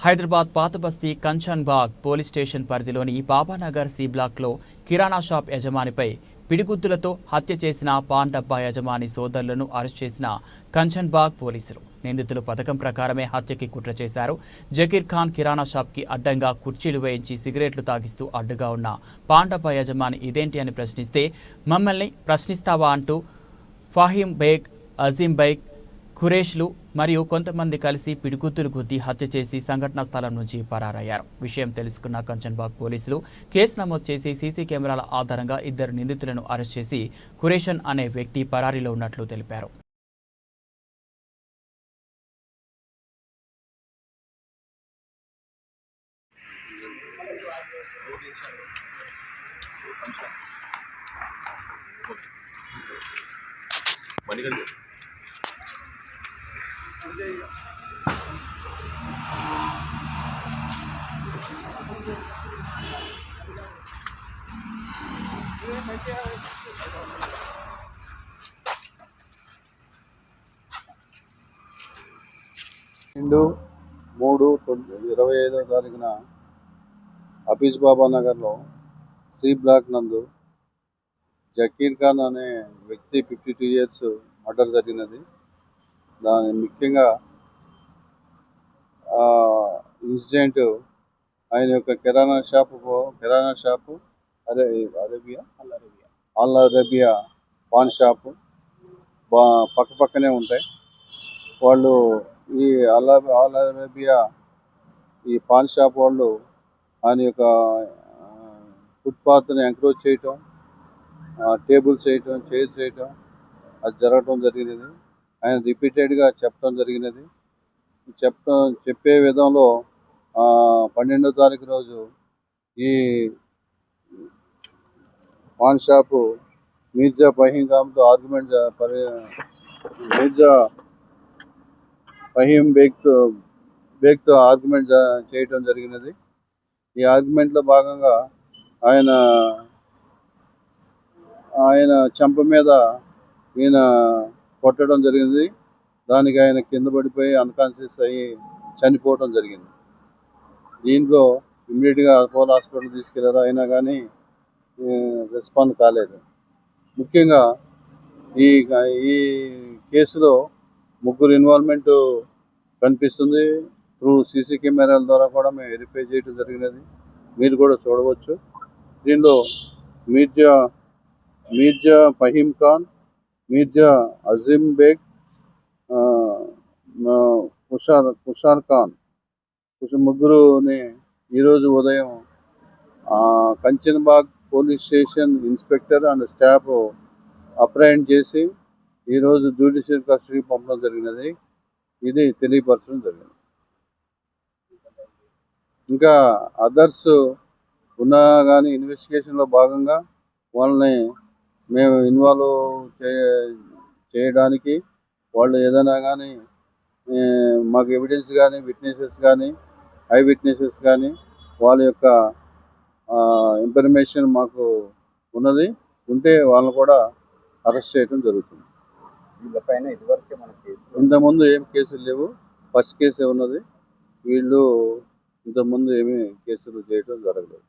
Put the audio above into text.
హైదరాబాద్ పాత బస్తీ Kanchanbagh police station పరిధిలోని బాబానగర్ సి బ్లాక్లో కిరాణా షాప్ యజమానిపై పిడిగుద్దులతో హత్య చేసిన పాన్ డబ్బా యజమాని సోదరులను అరెస్ట్ చేసిన కంచన్బాగ్ పోలీసులు. నిందితులు పథకం ప్రకారమే హత్యకి కుట్ర చేశారు. జకీర్ ఖాన్ కిరాణా షాప్కి అడ్డంగా కుర్చీలు వేయించి సిగరెట్లు తాగిస్తూ అడ్డుగా ఉన్న పాన్ డబ్బా యజమాని ఇదేంటి అని ప్రశ్నిస్తే, మమ్మల్ని ప్రశ్నిస్తావా అంటూ ఫాహిం బేగ్, అజీం బేగ్, ఖురేష్లు మరియు కొంతమంది కలిసి పిడిగుద్దులు గుద్ది హత్య చేసి సంఘటనా స్థలం నుంచి పరారయ్యారు. విషయం తెలుసుకున్న కంచన్బాగ్ పోలీసులు కేసు నమోదు చేసి సీసీ కెమెరాల ఆధారంగా 2 నిందితులను అరెస్ట్ చేసి ఖురేషన్ అనే వ్యక్తి పరారీలో ఉన్నట్లు తెలిపారు. నిండు 3/25వ తారీఖున హఫీజ్ బాబా నగర్లో సి బ్లాక్ నందు జకీర్ ఖాన్ అనే వ్యక్తి 52 ఇయర్స్ మర్డర్ జరిగినది. దాని ముఖ్యంగా ఇన్సిడెంట్ ఆయన యొక్క కిరాణా షాపు అల్ అరేబియా పాన్ షాపు పక్కనే ఉంటాయి. వాళ్ళు ఈ అల్ అరేబియా ఈ పాన్ షాప్ వాళ్ళు ఆయన యొక్క ఫుట్పాత్ని ఎంక్రోచ్ చేయటం, టేబుల్స్ వేయటం, చైర్స్ వేయటం అది జరగటం జరిగినది. ఆయన రిపీటెడ్గా చెప్పడం జరిగినది. చెప్పే విధంలో 12వ తారీఖు రోజు ఈ పాన్ షాపు మీర్జా ఫహీం ఖాన్తో ఫహీం బేగ్తో ఆర్గ్యుమెంట్ చేయటం జరిగినది. ఈ ఆర్గ్యుమెంట్లో భాగంగా ఆయన చెంప మీద ఈయన కొట్టడం జరిగింది. దానికి ఆయన కింద పడిపోయి అన్కాన్షియస్ అయ్యి చనిపోవడం జరిగింది. దీంట్లో ఇమ్మీడియట్గా అపోలో హాస్పిటల్ తీసుకెళ్లారు, అయినా కానీ రెస్పాండ్ కాలేదు. ముఖ్యంగా ఈ కేసులో 3 ఇన్వాల్వ్మెంట్ కనిపిస్తుంది. త్రూ సీసీ కెమెరాల ద్వారా కూడా మేము వెరిఫై చేయడం జరిగినది. మీరు కూడా చూడవచ్చు. దీనిలో మీర్జా ఫహీం ఖాన్, మీర్జా అజీం బేగ్, ఖుషార్ ఖాన్ ముగ్గురుని ఈరోజు ఉదయం Kanchanbagh police station inspector and staff apprehend చేసి ఈరోజు జ్యుడిషియల్ కస్టడీకి పంపడం జరిగినది. ఇది తెలియపరచడం జరిగింది. ఇంకా అదర్స్ ఉన్నా కానీ ఇన్వెస్టిగేషన్లో భాగంగా వాళ్ళని మేము ఇన్వాల్వ్ చేయడానికి వాళ్ళు ఏదైనా కానీ మాకు ఎవిడెన్స్ కానీ విట్నెసెస్ కానీ ఐ విట్నెసెస్ కానీ వాళ్ళ యొక్క ఇన్ఫర్మేషన్ మాకు ఉంటే వాళ్ళని కూడా అరెస్ట్ చేయడం జరుగుతుంది. వీళ్ళపైన ఇదివరకే మనకి ఇంతకుముందు ఏం కేసులు లేవు, ఫస్ట్ కేసే ఉన్నది. వీళ్ళు ఇంతకుముందు ఏమీ కేసులు చేయడం జరగలేదు.